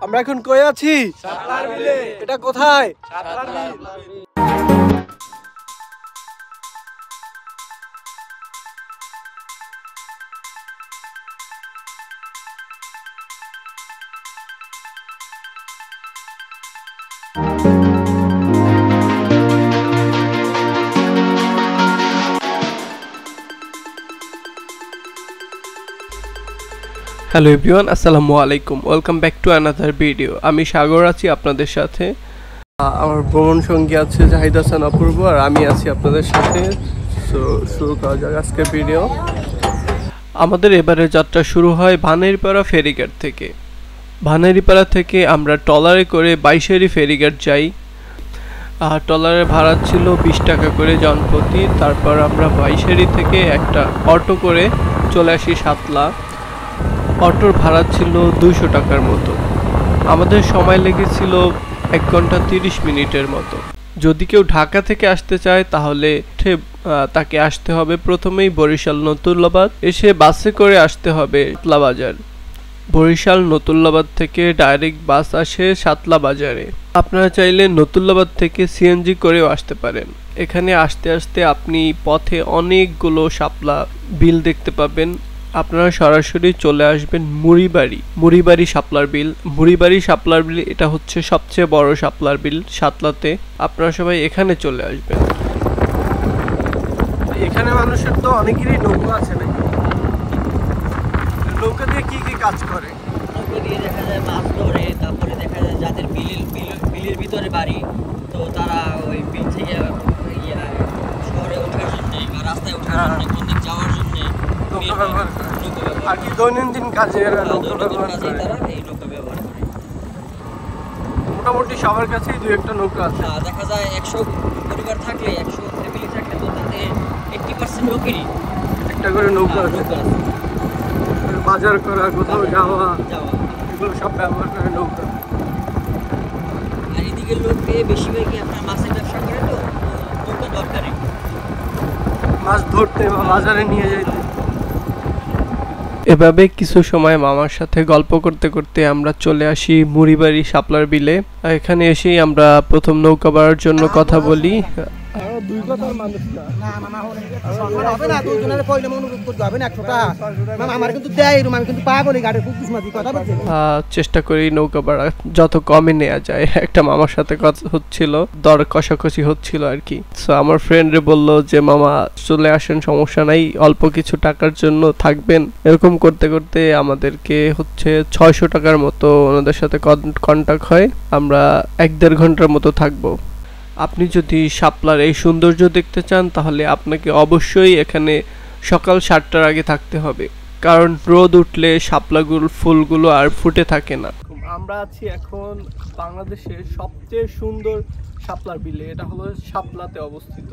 আমরা এখন কই আছি? শাপলার বিলে। এটা কোথায়? শাপলার বিল। হ্যালো এভরিওয়ান, আসসালামু আলাইকুম। Welcome back to another video. আমি সাগর আছি আপনাদের সাথে। আমার ভ্রমণ সঙ্গী আছে জাহিদ হাসান অপূর্ব, আর আমি আছি আপনাদের সাথে। সো শুরু করা যাক আজকের ভিডিও। আমাদের এবারে যাত্রা শুরু হয় ভানেরপাড়া ফেরিঘাট থেকে। ভানেরপাড়া থেকে আমরা ট্রলারে করে বাইশেরি ফেরিঘাট যাই। ট্রলারের ভাড়া ছিল 20 টাকা করে জনপ্রতি। তারপর আমরা বাইশেরি থেকে একটা অটো করে চলে আসি সাতলা। অটোর ভাড়া ছিল 200 টাকার মতো। আমাদের সময় লেগেছিল 1 ঘন্টা 30 মিনিটের মতো। যদি কেউ ঢাকা থেকে আসতে চায় তাহলে তাকে আসতে হবে প্রথমেই বরিশাল নতুল্লাবাদ, এসে বাসে করে আসতে হবে সাতলা বাজার। বরিশাল নতুল্লাবাদ থেকে ডাইরেক্ট বাস আসে সাতলা বাজারে। আপনারা চাইলে নতুল্লাবাদ থেকে সিএনজি করেও আসতে পারেন। এখানে আসতে আসতে আপনি পথে অনেকগুলো শাপলা বিল দেখতে পাবেন। আপনারা সরাসরি চলে আসবেন মুড়িবাড়ি শাপলার বিল। মুড়িবাড়ি শাপলার বিল এটা হচ্ছে সবচেয়ে বড় শাপলার বিল সাতলাতে। আপনারা সবাই এখানে চলে আসবেন। এখানে মানুষের তো অনেকেরই নৌকা আছে নাকি? নৌকা দিয়ে কি কি কাজ করে? নৌকা দিয়ে দেখা যায় মাছ ধরে, তারপরে দেখা যায় যাদের বিলের ভিতরে বাড়ি, তো তারা ওই বিল থেকে শহরে ওঠার জন্য বা রাস্তায় ওঠার জন্য, কোন দিক যাওয়ার জন্য নৌকা ব্যবহার করে। আর কি দৈনন্দিন কাজে এরা নৌকা ব্যবহার করে? তারা এই নৌকা ব্যবহার করে। মোটামুটি সবার কাছেই 2-1টা নৌকা আছে। দেখা যায় 100 পরিবার থাকলে, 100 ফ্যামিলি থাকলে, তো তাতে 80% লোকেরই একটা করে নৌকা আছে। বাজার করা, কোথাও যাওয়া, এগুলো সব ব্যবহার করে নৌকা। আর এদিকে লোক পেয়ে বেশিরভাগই আপনার মাছের ব্যবসা করে, তো নৌকা দরকারি মাছ ধরতে বা বাজারে নিয়ে যেতে। এভাবে কিছু সময় মামার সাথে গল্প করতে করতে আমরা চলে আসি মুড়িবাড়ি শাপলার বিলে। এখানে এসেই আমরা প্রথম নৌকা ভাড়ার জন্য কথা বলি। চেষ্টা করি নৌকা ভাড়া যত কমে নেওয়া যায়। একটা মামার সাথে কথা হচ্ছিল, দর কষাকষি হচ্ছিল আর কি। সো আমার ফ্রেন্ডে বলল যে মামা চলে আসেন, সমস্যা নাই, অল্প কিছু টাকার জন্য থাকবেন। এরকম করতে করতে আমাদেরকে হচ্ছে 600 টাকার মতো ওনাদের সাথে কন্টাক্ট হয়। আমরা 1-1.5 ঘন্টার মতো থাকবো। আপনি যদি শাপলার এই সৌন্দর্য দেখতে চান তাহলে আপনাকে অবশ্যই এখানে সকাল 7টার আগে থাকতে হবে, কারণ রোদ উঠলে শাপলাগুলো ফুলগুলো আর ফুটে থাকে না। আমরা আছি এখন বাংলাদেশের সবচেয়ে সুন্দর শাপলার বিলে। এটা হলো শাপলাতে অবস্থিত।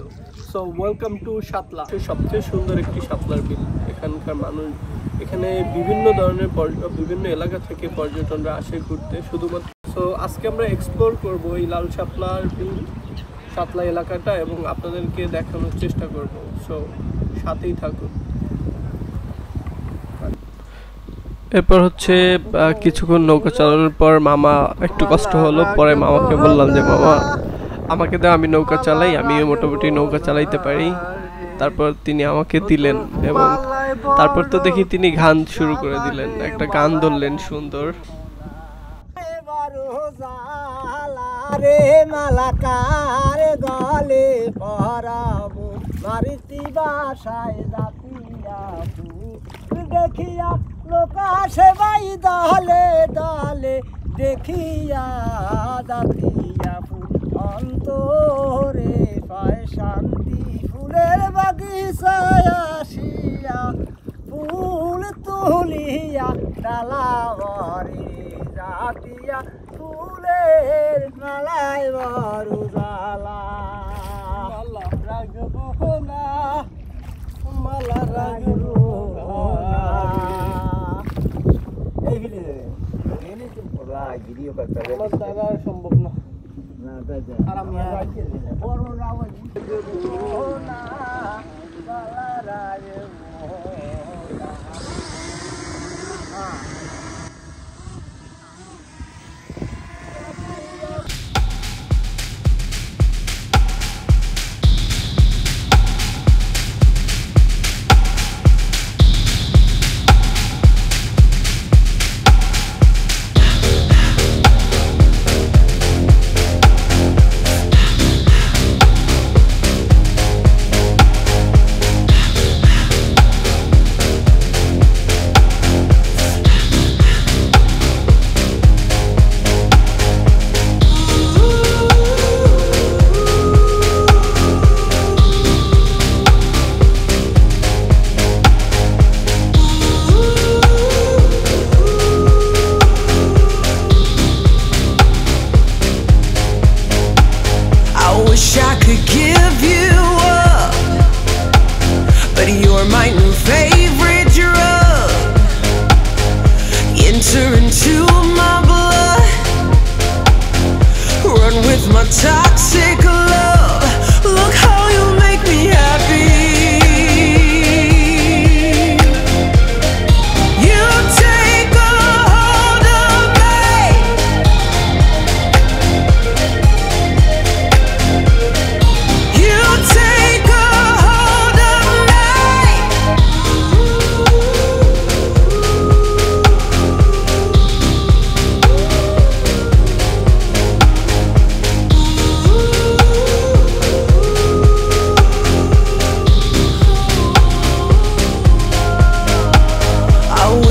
সো ওয়েলকাম টু শাপলা, সবচেয়ে সুন্দর একটি শাপলার বিল। এখানকার মানুষ, এখানে বিভিন্ন ধরনের বিভিন্ন এলাকা থেকে পর্যটনরা আসে ঘুরতে শুধুমাত্র। সো আজকে আমরা এক্সপ্লোর করব এই লাল শাপলার বিল, শাপলা এলাকাটা, এবং আপনাদেরকে দেখানোর চেষ্টা করব। সো সাথেই থাকুন। এরপর হচ্ছে কিছুক্ষণ নৌকা চালানোর পর মামা একটু কষ্ট হলো। পরে মামাকে বললাম যে মামা আমাকে দাও, আমি নৌকা চালাই, আমিও মোটামুটি নৌকা চালাইতে পারি। তারপর তিনি আমাকে দিলেন, এবং তারপর তো দেখি তিনি গান শুরু করে দিলেন, একটা গান ধরলেন সুন্দর। রে মালাকার গলে পরাবো মারিতি বাসায় জাতিয়া দেখিয়া লোক আসে বাই দলে দলে, দেখিয়া জাতিয়া ফুল অন্তরে পায় শান্তি। ফুলের বাগিচায় আসিয়া ফুল তুলিয়া ডালা ভরে জাতিয়া, ফুলের মালায় বড় জ্বালা। মালা রাখবো না, মালা রাখবো না। এই ভিডিও করতে আমার দ্বারা সম্ভব না। আর আমি বড় রাখবো না, মালা রাখবো না।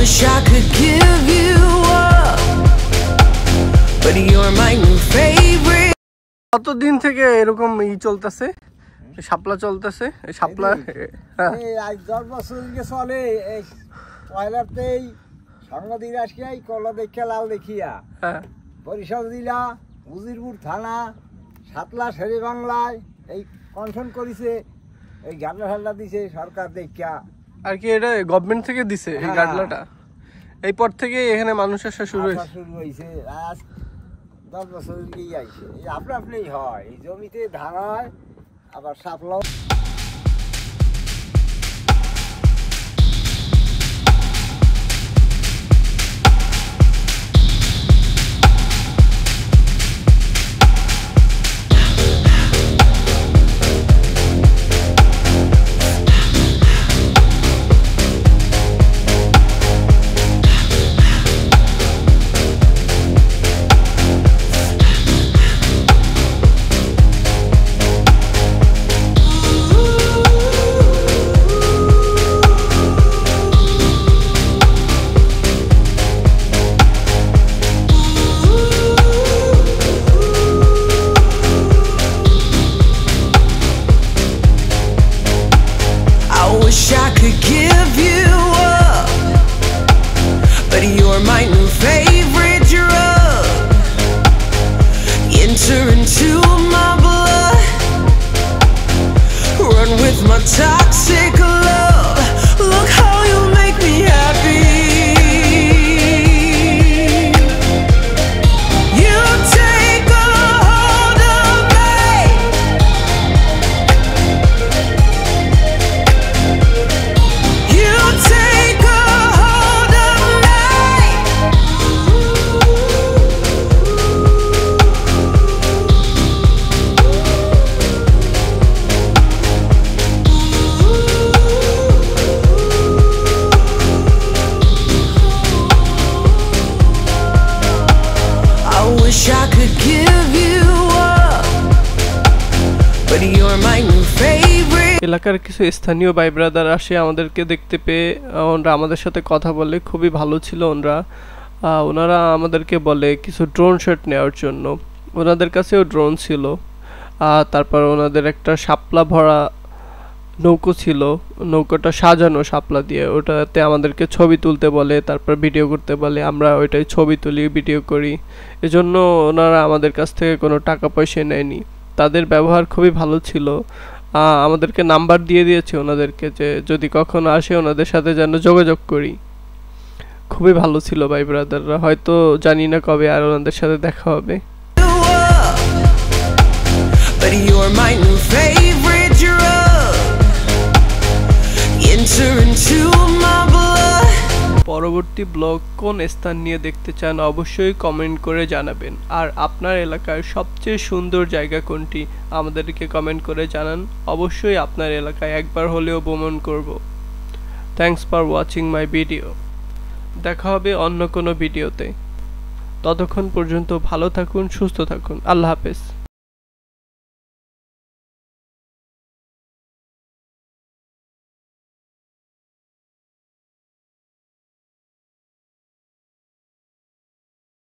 wish I could give you up, but you're my new favorite. কতদিন থেকে এরকম চলতেছে, শাপলা চলতেছে? শাপলা এই আজ 10 বছর থেকে চলে। এই পয়লাতেই সাংবাদিক আসিয়াই কলা দেখিয়া লাল দেখিয়া বরিশাল জেলা উজিরপুর থানা সাতলা শেরে বাংলায় এই কনফার্ম করেছে, এই গাডলা দিছে সরকার দেখিয়া। আর কি এটা গভর্নমেন্ট থেকে দিছে এই গাডলাটা? এই পর থেকে এখানে মানুষ আসা শুরু হয়েছে। আজ 10 বছর দিকেই আইছে। এই আপনি হয়, এই জমিতে ধান হয় আবার শাপলাও। Wish I could give you up, but you're my new favorite drug. Enter into my blood, run with my toxic love. Look how you make me happy. You take a hold of me. You take a hold of me. I wish I could give you up, but you're my new favorite. এলাকার কিছু স্থানীয় ভাই brother আসে আমাদেরকে দেখতে পেয়ে, ওনারা আমাদের সাথে কথা বলে, খুবই ভালো ছিল ওনারা আমাদেরকে বলে কিছু ড্রোন শট নেওয়ার জন্য। ওনাদের কাছেও ড্রোন ছিল, তারপর ওনাদের একটা শাপলা ভরা নৌকো ছিল, নৌকোটা সাজানো শাপলা দিয়ে, ওটাতে আমাদেরকে ছবি তুলতে বলে, তারপর ভিডিও করতে বলে। আমরা ওইটাই ছবি তুলি, ভিডিও করি। এজন্য ওনারা আমাদের কাছ থেকে কোনো টাকা পয়সা নেয়নি। তাদের ব্যবহার খুবই ভালো ছিল। আমাদেরকে নাম্বার দিয়ে দিয়েছে ওনাদেরকে, যে যদি কখনো আসে ওনাদের সাথে যেন যোগাযোগ করি। খুবই ভালো ছিল ভাই ব্রাদাররা। হয়তো জানি না কবে আর ওনাদের সাথে দেখা হবে। But you're my new favorite drug. Enter into my blood. পরবর্তী ব্লগ কোন স্থান নিয়ে দেখতে চান অবশ্যই কমেন্ট করে জানাবেন। আর আপনার এলাকার সবচেয়ে সুন্দর জায়গা কোনটি আমাদেরকে কমেন্ট করে জানান। অবশ্যই আপনার এলাকায় একবার হলেও ভ্রমণ করব। Thanks for watching my video. দেখা হবে অন্য কোনো ভিডিওতে। ততক্ষণ পর্যন্ত ভালো থাকুন, সুস্থ থাকুন। আল্লাহ হাফেজ।